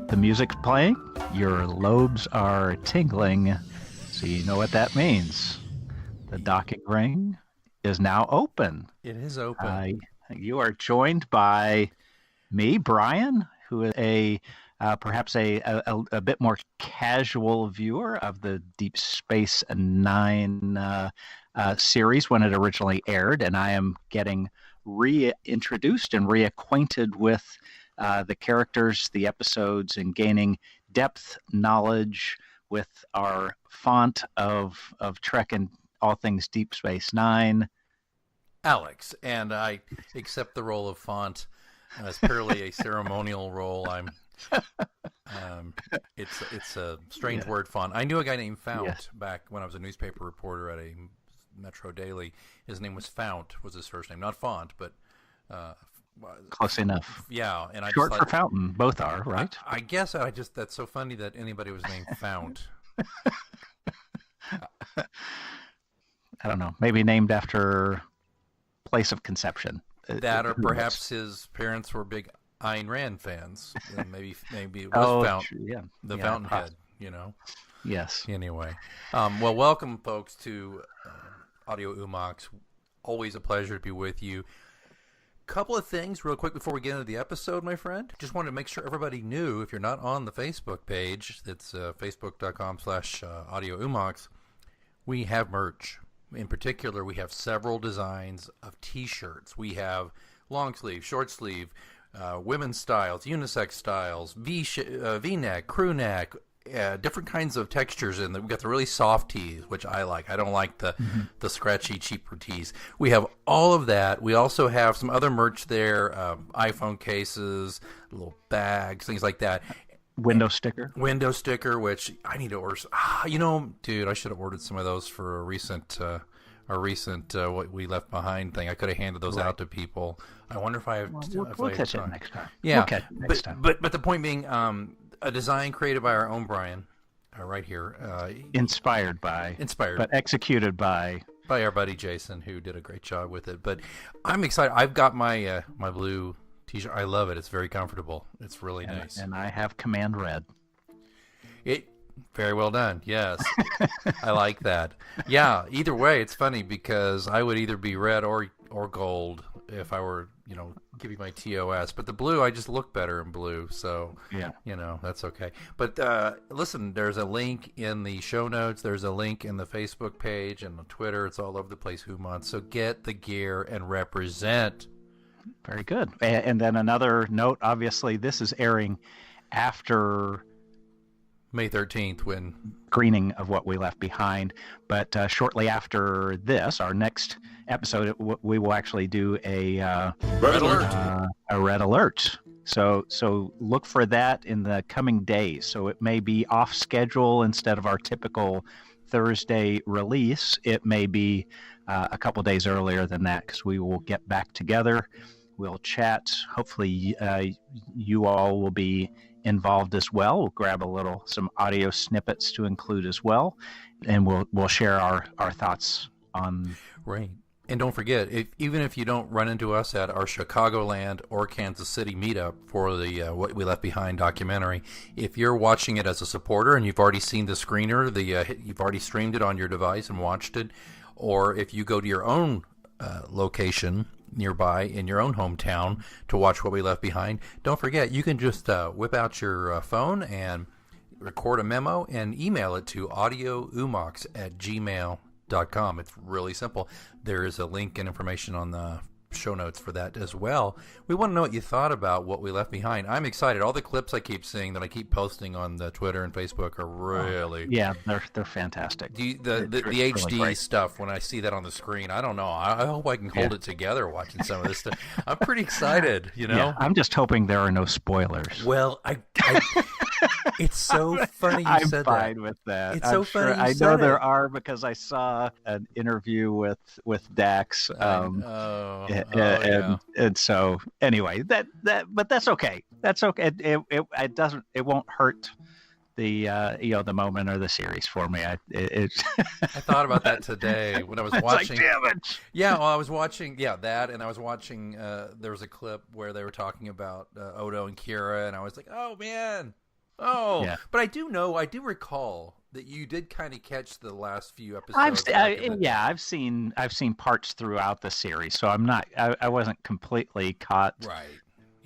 The music's playing, your lobes are tingling, so you know what that means. The docking ring is now open. It is open. You are joined by me, Brian, who is perhaps a bit more casual viewer of the Deep Space Nine series when it originally aired, and I am getting reintroduced and reacquainted with the characters, the episodes, and gaining depth knowledge with our font of Trek and all things Deep Space Nine. Alex, and I accept the role of font as purely a ceremonial role. It's a strange word, font. I knew a guy named Fount back when I was a newspaper reporter at a Metro Daily. His name was Fount, was his first name, not Font, but close enough. Yeah, and short for Fountain, both are, right? I guess that's so funny that anybody was named Fount. I don't know. Maybe named after place of conception. That, or perhaps his parents were big Ayn Rand fans. And maybe it was Fount, the Fountainhead, you know? Yes. Anyway. Well, welcome, folks, to Audio Hoo-Mons. Always a pleasure to be with you. Couple of things real quick before we get into the episode, my friend. Just wanted to make sure everybody knew, if you're not on the Facebook page, it's facebook.com/Audio Hoo-Mons, we have merch. In particular, we have several designs of T-shirts. We have long sleeve, short sleeve, women's styles, unisex styles, V-neck, crew neck, different kinds of textures. And we've got the really soft tees, which I like. I don't like the scratchy, cheaper tees. We have all of that. We also have some other merch there, iPhone cases, little bags, things like that. Window sticker, which I need to order. Dude, I should have ordered some of those for a recent what we left behind thing. I could have handed those out to people. I wonder if I have. We'll catch it next time. Yeah, we'll catch it next time. But the point being, a design created by our own Brian, right here. Inspired, but executed by our buddy Jason, who did a great job with it. But I'm excited. I've got my my blue T-shirt. I love it. It's very comfortable. It's really nice. And I have command red. It very well done. Yes, I like that. Yeah. Either way, it's funny because I would either be red or gold if I were, giving my TOS. But the blue, I just look better in blue. So that's okay. But listen, there's a link in the show notes. There's a link in the Facebook page and on Twitter. It's all over the place. Hoo-Mons. So get the gear and represent. Very good. And then another note, obviously, this is airing after May 13th, when screening of What We Left Behind. But shortly after this, our next episode, we will actually do a red alert. A red alert. So look for that in the coming days. So it may be off schedule instead of our typical Thursday release. It may be a couple days earlier than that, because we will get back together. We'll chat. Hopefully, you all will be involved as well. We'll grab some audio snippets to include as well, and we'll share our thoughts on. Right. And don't forget, even if you don't run into us at our Chicagoland or Kansas City meetup for the What We Left Behind documentary, if you're watching it as a supporter and you've already seen the screener, you've already streamed it on your device and watched it, or if you go to your own location nearby in your own hometown to watch What We Left Behind, don't forget, you can just whip out your phone and record a memo and email it to audiohoomox@gmail.com. It's really simple. There is a link and information on the show notes for that as well. We want to know what you thought about What We Left Behind. I'm excited. All the clips I keep seeing that I keep posting on the Twitter and Facebook are really they're fantastic. The HD really stuff, when I see that on the screen, I don't know. I hope I can hold it together watching some of this stuff. I'm pretty excited. I'm just hoping there are no spoilers. Well, it's so funny you said that. I'm fine with that. It's so funny you I said know it. there are, because I saw an interview with Dax. And so anyway, but that's okay. That's okay. It won't hurt the the moment or the series for me. I thought about that today when I was watching. Like, damn it. Yeah, well, I was watching that, and I was watching. There was a clip where they were talking about Odo and Kira, and I was like, oh man, Oh, Yeah. but I do recall that you did kind of catch the last few I've episodes back in the day. I've seen parts throughout the series, so I'm not I wasn't completely caught Right.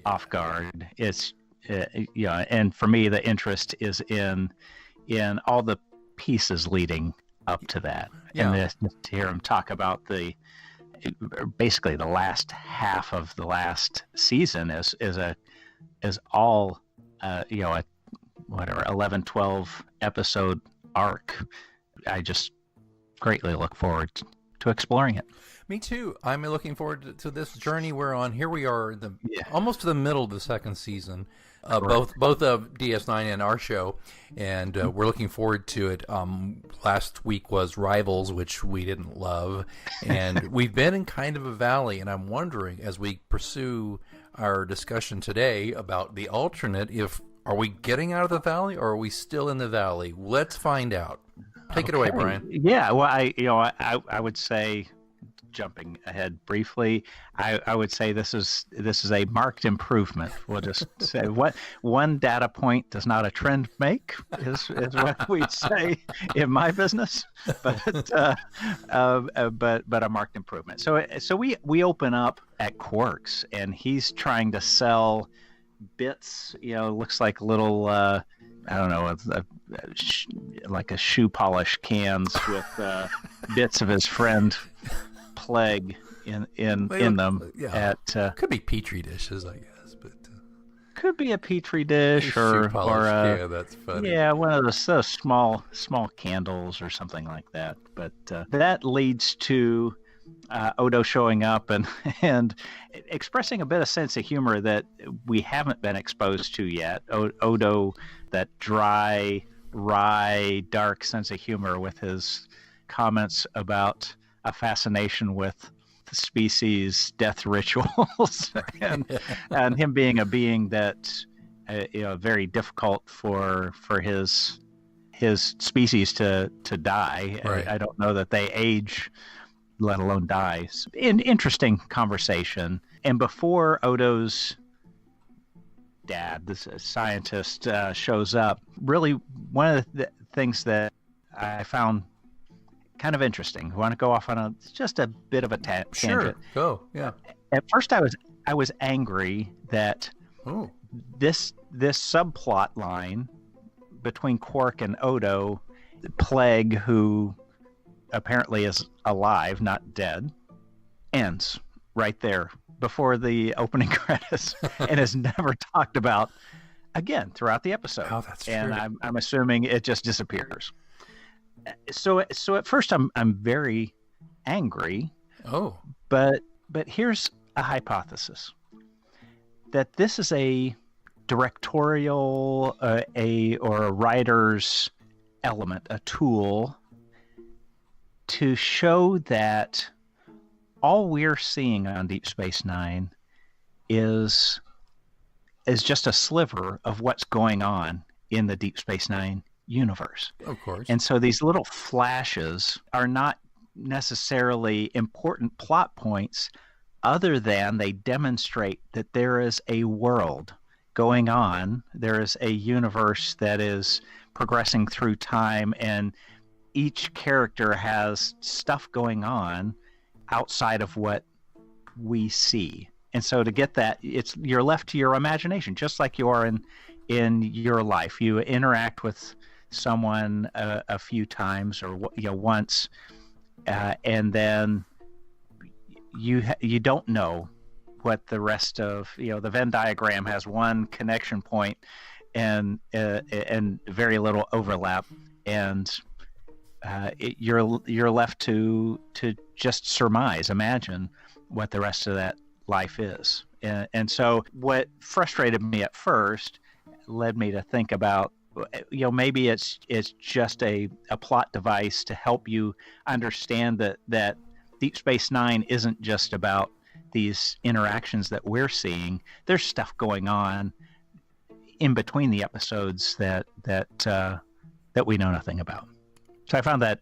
off Yeah. guard. It's and for me the interest is in all the pieces leading up to that, and Yeah. to hear him talk about the basically the last half of the last season is all a whatever 11, 12 episode arc. I just greatly look forward to exploring it. Me too. I'm looking forward to this journey we're on. Here we are, Yeah. almost to the middle of the second season, Correct. both of DS9 and our show, and we're looking forward to it. Last week was Rivals, which we didn't love, and we've been in kind of a valley. And I'm wondering, as we pursue our discussion today about the alternate, if are we getting out of the valley or are we still in the valley? Let's find out. Take it away, Brian. Yeah, well, I would say, jumping ahead briefly, I would say this is a marked improvement. We'll just say what one data point does not a trend make is what we'd say in my business, but a marked improvement. So we open up at Quark's, and he's trying to sell bits. Looks like little. I don't know, like a shoe polish cans with bits of his friend Plague in them. Yeah. At could be petri dishes, I guess, but could be a petri dish shoe polish. Yeah, that's funny. Yeah, one of those small candles or something like that. But that leads to Odo showing up and expressing a bit of sense of humor that we haven't been exposed to yet. Odo, that dry, wry, dark sense of humor with his comments about a fascination with the species' death rituals, and him being a being that very difficult for his species to die. Right. I don't know that they age, let alone die. Interesting conversation. And before Odo's dad, this scientist, shows up, really one of the things that I found kind of interesting. Want to go off on just a bit of a tangent? Sure, go. Yeah. At first, I was angry that this subplot line between Quark and Odo, Plague, who apparently is alive, not dead, ends right there before the opening credits and is never talked about again throughout the episode. Oh, that's true. And I'm assuming it just disappears. So at first I'm very angry. Oh. But here's a hypothesis that this is a directorial or a writer's element, a tool to show that all we're seeing on Deep Space Nine is just a sliver of what's going on in the Deep Space Nine universe. Of course. And so these little flashes are not necessarily important plot points, other than they demonstrate that there is a world going on. There is a universe that is progressing through time, and each character has stuff going on outside of what we see. And so to get that, you're left to your imagination, just like you are in your life. You interact with someone a few times or once, and then you don't know what the rest of the Venn diagram has. One connection point and very little overlap, and you're left to just surmise, imagine what the rest of that life is. And so what frustrated me at first led me to think about, maybe it's just a plot device to help you understand that Deep Space Nine isn't just about these interactions that we're seeing. There's stuff going on in between the episodes that we know nothing about. So I found that.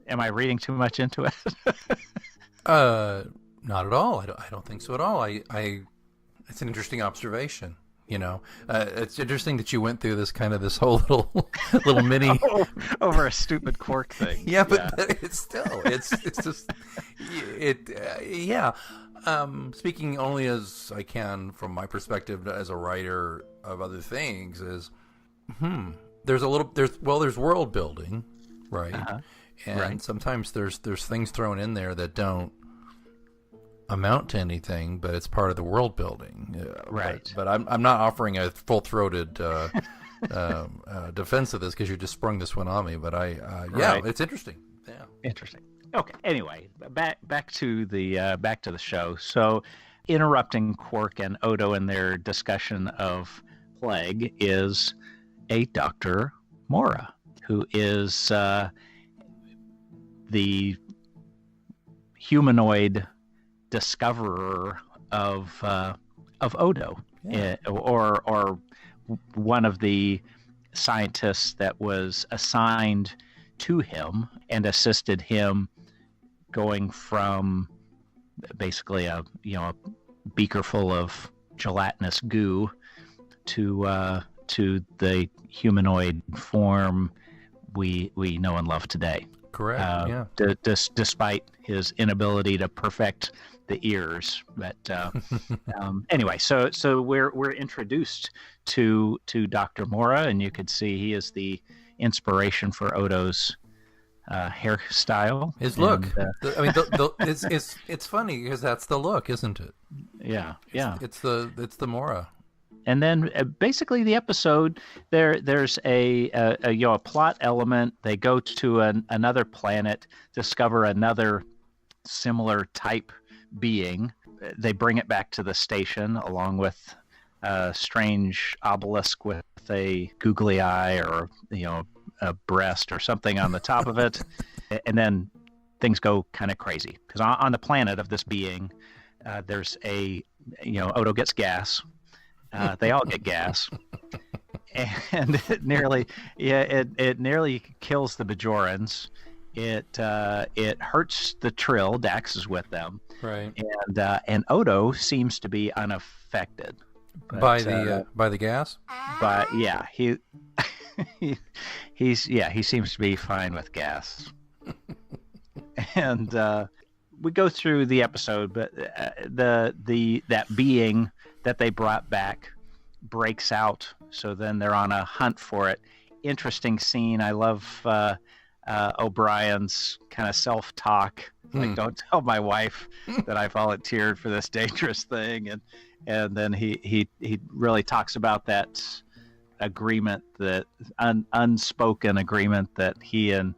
Am I reading too much into it? Not at all. I don't think so at all. It's an interesting observation. It's interesting that you went through this whole little mini over a stupid Quark thing. Yeah, but it's just yeah. Speaking only as I can from my perspective as a writer of other things is, there's world building, right? And sometimes there's things thrown in there that don't amount to anything, but it's part of the world building, right? But I'm not offering a full-throated defense of this because you just sprung this one on me. But it's interesting. Yeah, interesting. Okay. Anyway, back to the show. So, interrupting Quark and Odo in their discussion of plague is a Dr. Mora, who is the humanoid discoverer of Odo, or one of the scientists that was assigned to him and assisted him going from basically a beaker full of gelatinous goo to the humanoid form we know and love today. Correct. Despite his inability to perfect the ears, but anyway, so we're introduced to Dr. Mora, and you could see he is the inspiration for Odo's hairstyle, his look. It's funny because that's the look, isn't it? Yeah, It's the Mora. And then basically the episode, there's a plot element. They go to another planet, discover another similar type being. They bring it back to the station along with a strange obelisk with a googly eye or a breast or something on the top of it. And then things go kind of crazy because on the planet of this being, there's Odo gets gas. They all get gas, and it nearly kills the Bajorans. It hurts the Trill. Dax is with them, right? And Odo seems to be unaffected by the gas. But yeah, he seems to be fine with gas. And we go through the episode, but that being that they brought back breaks out, so then they're on a hunt for it. Interesting scene. I love O'Brien's kind of self-talk, like, don't tell my wife that I volunteered for this dangerous thing, and then he really talks about that agreement, that unspoken agreement that he and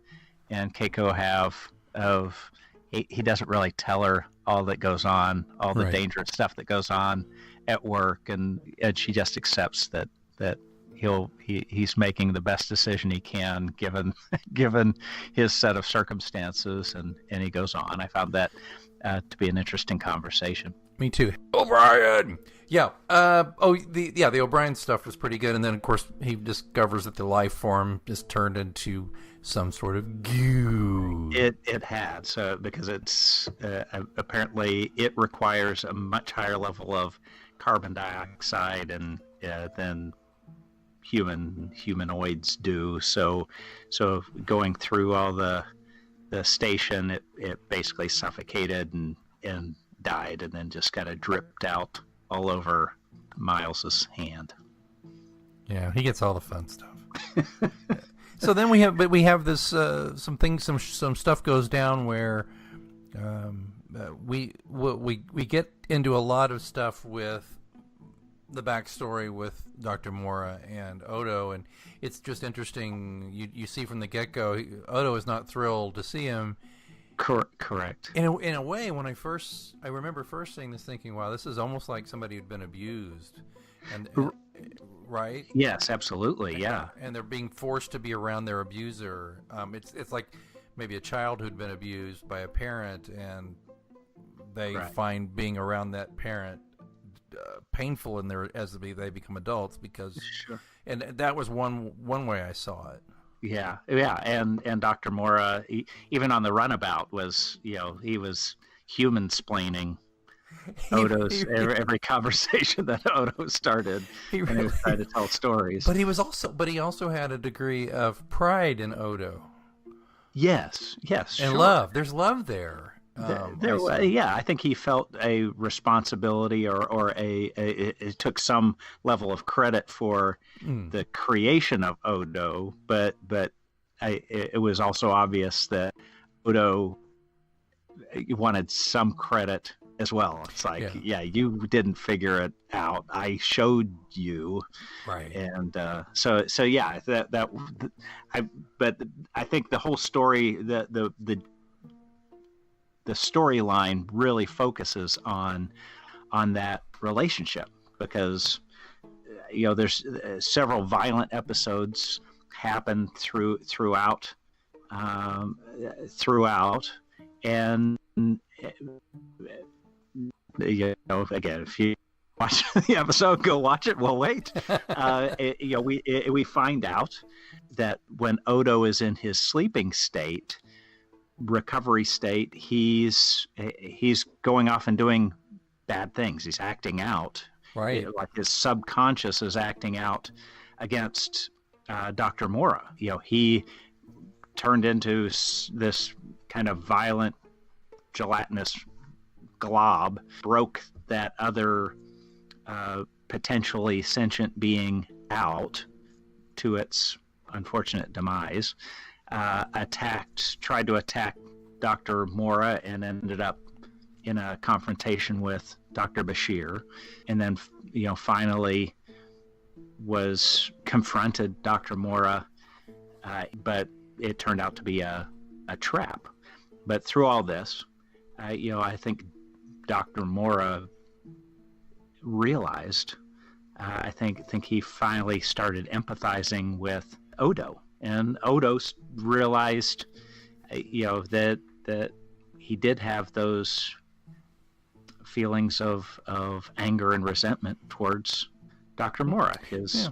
Keiko have of he doesn't really tell her all that goes on, all the dangerous stuff that goes on at work, and she just accepts that he's making the best decision he can given his set of circumstances, and he goes on. I found that to be an interesting conversation. Me too. O'Brien. Yeah. The O'Brien stuff was pretty good, and then of course he discovers that the life form is turned into some sort of goo. It had, so because it's apparently it requires a much higher level of carbon dioxide and than humanoids do. So going through all the station, it basically suffocated and died, and then just kind of dripped out all over Miles's hand. Yeah, he gets all the fun stuff. So then we have this some stuff goes down where we get into a lot of stuff with the backstory with Dr. Mora and Odo, and it's just interesting. You see from the get-go, Odo is not thrilled to see him. Correct. In a way, when I remember first seeing this, thinking, "Wow, this is almost like somebody who'd been abused," and right? Yes, absolutely. Yeah. And they're being forced to be around their abuser. It's like maybe a child who'd been abused by a parent, and they find being around that parent painful as they become adults, because and that was one way I saw it. Yeah, and Dr. Mora, even on the runabout, was he was human-splaining every conversation that Odo started, he and he was trying to tell stories. But he also had a degree of pride in Odo. Yes, and sure. love. There's love there. I think he felt a responsibility, or it took some level of credit for the creation of Odo, but it was also obvious that Odo wanted some credit as well. It's like, you didn't figure it out. I showed you, right? And so yeah, but I think the whole story, the storyline really focuses on that relationship, because there's several violent episodes happen throughout, and again, if you watch the episode, go watch it. We'll wait. We find out that when Odo is in his sleeping state, recovery state, he's going off and doing bad things. He's acting out, right? Like his subconscious is acting out against Dr. Mora. He turned into this kind of violent, gelatinous glob, broke that other potentially sentient being out to its unfortunate demise. Tried to attack Dr. Mora, and ended up in a confrontation with Dr. Bashir, and then finally was confronted Dr. Mora, but it turned out to be a trap. But through all this, I think Dr. Mora realized, I think he finally started empathizing with Odo. And Odo realized, that he did have those feelings of anger and resentment towards Dr. Mora, his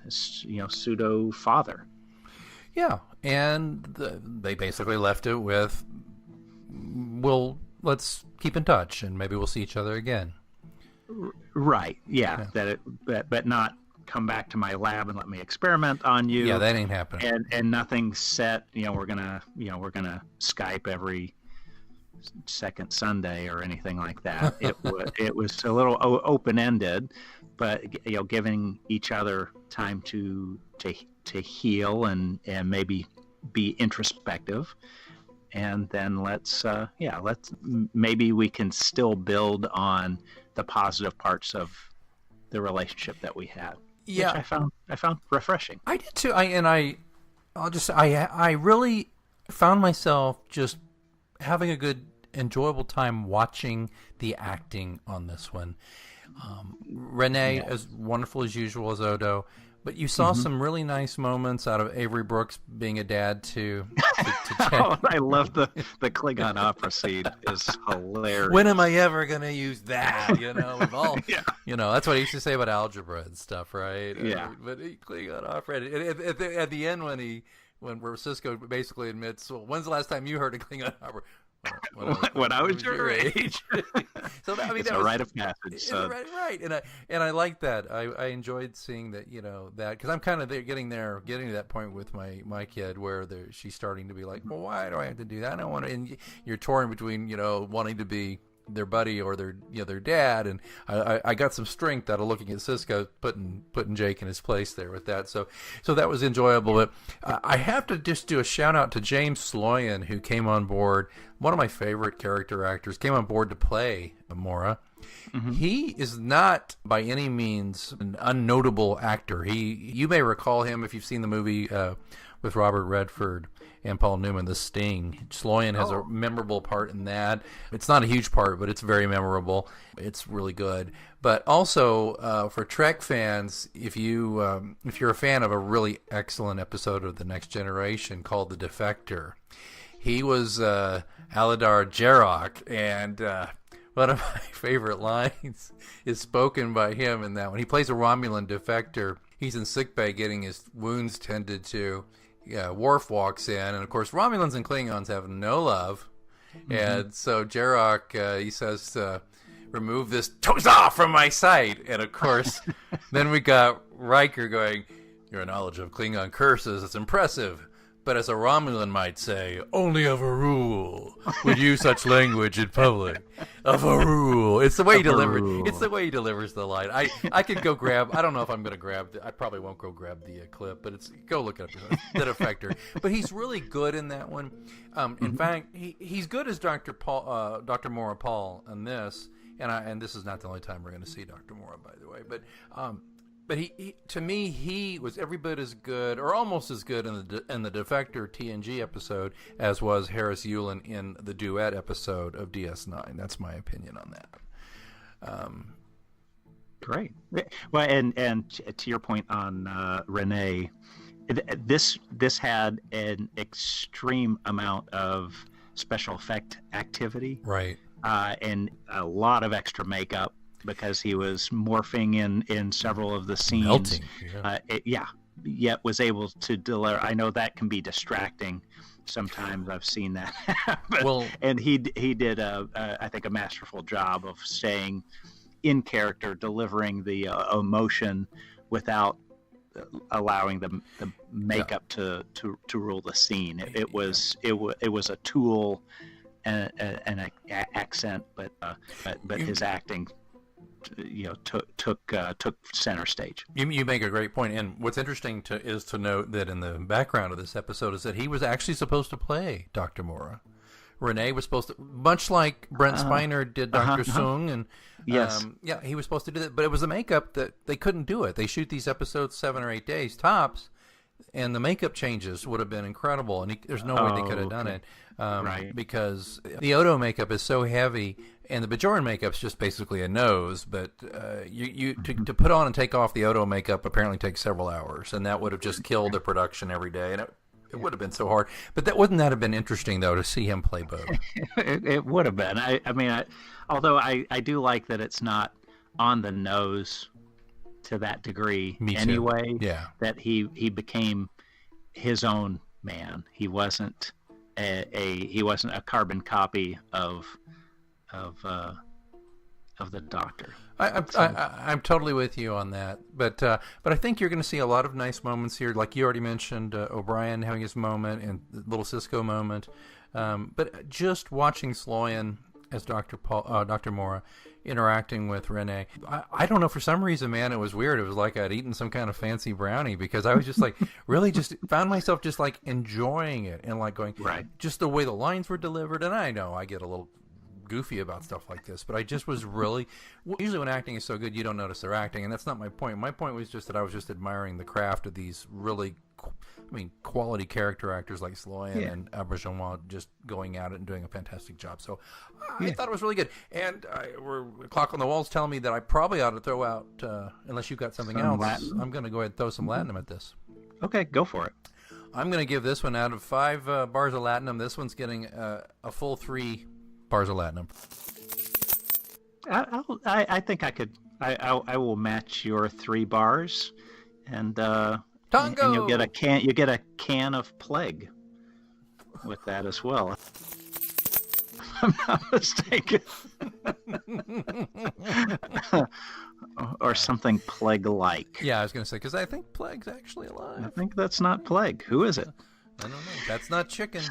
pseudo father. Yeah, and they basically left it with, let's keep in touch, and maybe we'll see each other again. Right. Yeah. But not come back to my lab and let me experiment on you. Yeah, that ain't happening. And nothing's set. We're gonna Skype every second Sunday or anything like that. It was a little open ended, but giving each other time to heal and maybe be introspective, and then maybe we can still build on the positive parts of the relationship that we had. Yeah, which I found refreshing. I did too. I really found myself just having a good, enjoyable time watching the acting on this one. Renee, as wonderful as usual as Odo, but you saw some really nice moments out of Avery Brooks being a dad to Oh, I love the Klingon opera scene. Is hilarious. When am I ever going to use that? We've all, that's what I used to say about algebra and stuff, right? Yeah. But Klingon opera, at the end when Cisco basically admits, well, when's the last time you heard a Klingon opera? When I was your age. So it's a rite of passage. So. Right, and I like that. I enjoyed seeing that, that, because I'm kind of getting to that point with my kid where she's starting to be like, well, why do I have to do that? I don't want to. And you're torn between wanting to be their buddy or their dad, and I got some strength out of looking at Cisco putting Jake in his place there with that. So that was enjoyable. But I have to just do a shout out to James Sloyan, who came on board. One of my favorite character actors, came on board to play A Mora. Mm-hmm. He is not by any means an unnotable actor. You may recall him if you've seen the movie with Robert Redford and Paul Newman, The Sting. Sloyan has a memorable part in that. It's not a huge part, but it's very memorable. It's really good. But also for Trek fans, if you're a fan of a really excellent episode of The Next Generation called The Defector, he was Aladar Jarok, and one of my favorite lines is spoken by him in that one. He plays a Romulan defector. He's in sickbay getting his wounds tended to. Worf walks in, and of course Romulans and Klingons have no love. Mm-hmm. And so Jarok, he says, remove this Toza from my sight. And of course, then we got Riker going, your knowledge of Klingon curses is impressive. But as a Romulan might say, only of a rule would use such language in public. Of a rule. It's the way he delivers. It's the way he delivers the line. I could go grab. I don't know if I'm going to grab. I probably won't go grab the clip, but go look up that effector. But he's really good in that one. In fact, he's good as Dr. Mora Paul in this. And this is not the only time we're going to see Dr. Mora, by the way. But he to me, he was every bit as good, or almost as good, in the Defector TNG episode as was Harris Yulin in the Duet episode of DS9. That's my opinion on that. Great. Well, and to your point on Renee, this had an extreme amount of special effect activity, right? And a lot of extra makeup, because he was morphing in several of the scenes. Melting, yet was able to deliver. I know that can be distracting sometimes. I've seen that happen. And he did I think a masterful job of staying in character, delivering the emotion without allowing the makeup to rule the scene. It was a tool and an accent, but his acting took center stage. You make a great point, and what's interesting is to note that in the background of this episode is that he was actually supposed to play Dr. Mora. Renee was supposed to, much like Brent Spiner did Dr. Sung, and yes, he was supposed to do that, but it was the makeup that they couldn't do it. They shoot these episodes 7 or 8 days tops, and the makeup changes would have been incredible, and there's no way they could have done it, right? Because the Odo makeup is so heavy, and the Bajoran makeup's just basically a nose. But to put on and take off the Odo makeup apparently takes several hours, and that would have just killed the production every day, and it would have been so hard. But wouldn't that have been interesting though to see him play both? It would have been. Although I do like that it's not on the nose to that degree. Me too. Anyway. Yeah. That he became his own man. He wasn't a carbon copy of the Doctor. I'm totally with you on that, but I think you're going to see a lot of nice moments here, like you already mentioned, O'Brien having his moment and the little Cisco moment. But just watching Sloyan as Dr. Mora interacting with Renee, I don't know, for some reason, man, it was weird. It was like I'd eaten some kind of fancy brownie, because I was just like really just found myself just like enjoying it and like going, right, just the way the lines were delivered. And I know I get a little goofy about stuff like this, but I just was really, usually when acting is so good you don't notice they're acting, and that's not my point. My point was just that I was just admiring the craft of these really quality character actors like Sloyan and Auberjonois just going at it and doing a fantastic job. So I thought it was really good. And the clock on the wall's telling me that I probably ought to throw out, unless you've got something else, Latin. I'm going to go ahead and throw some Latinum at this. Okay, go for it. I'm going to give this one, out of 5 bars of Latinum, this one's getting a full 3 bars of Latinum. I think I could. I will match your 3 bars, and Tongo! And you'll get a can. You get a can of Plague with that as well, if I'm not mistaken. Or something Plague-like. Yeah, I was going to say, because I think Plague's actually alive. I think that's not Plague. Who is it? I don't know. That's not chicken.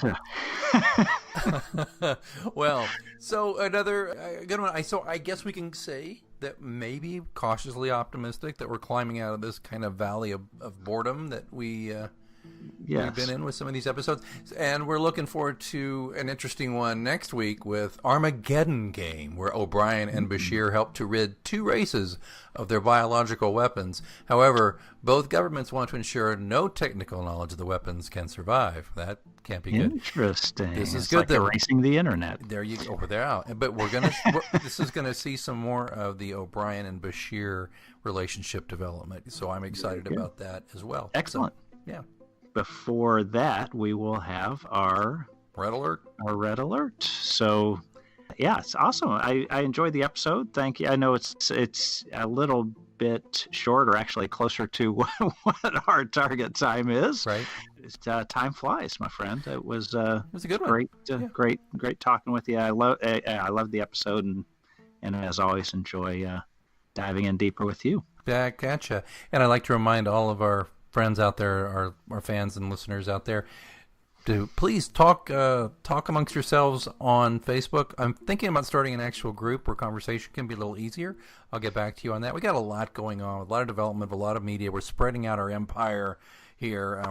Well, so another good one. So I guess we can say that maybe cautiously optimistic that we're climbing out of this kind of valley of boredom that we've been in with some of these episodes. And we're looking forward to an interesting one next week with Armageddon Game, where O'Brien and Bashir help to rid 2 races of their biological weapons. However, both governments want to ensure no technical knowledge of the weapons can survive. That can't be good. Interesting. This is good. Like erasing the internet. There you go. Over there out. But this is gonna see some more of the O'Brien and Bashir relationship development. So I'm excited about that as well. Excellent. So, yeah. Before that, we will have our Red Alert. Our Red Alert. So, yeah, it's awesome. I enjoyed the episode. Thank you. I know it's a little bit short, or actually closer to what our target time is. Right. Time flies, my friend. It was a good one. Great talking with you. I love the episode, And as always, enjoy diving in deeper with you. Back at you. And I'd like to remind all of our friends out there, our fans and listeners out there, to please talk amongst yourselves on Facebook. I'm thinking about starting an actual group where conversation can be a little easier. I'll get back to you on that. We got a lot going on, a lot of development, a lot of media. We're spreading out our empire here.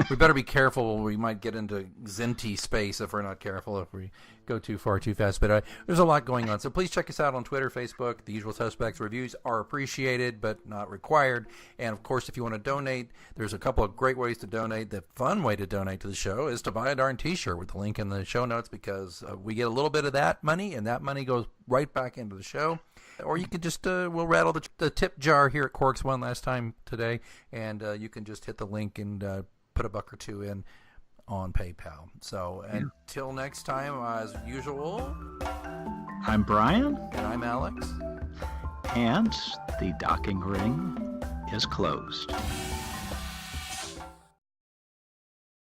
We better be careful. We might get into Zinty space if we're not careful, if we go too far too fast. But there's a lot going on. So please check us out on Twitter, Facebook. The usual suspects. Reviews are appreciated but not required. And, of course, if you want to donate, there's a couple of great ways to donate. The fun way to donate to the show is to buy a darn T-shirt with the link in the show notes, because we get a little bit of that money, and that money goes right back into the show. Or you could just, we'll rattle the tip jar here at Quarks one last time today, and you can just hit the link and put a buck or two in on PayPal. So until next time, as usual, I'm Brian. And I'm Alex. And the docking ring is closed.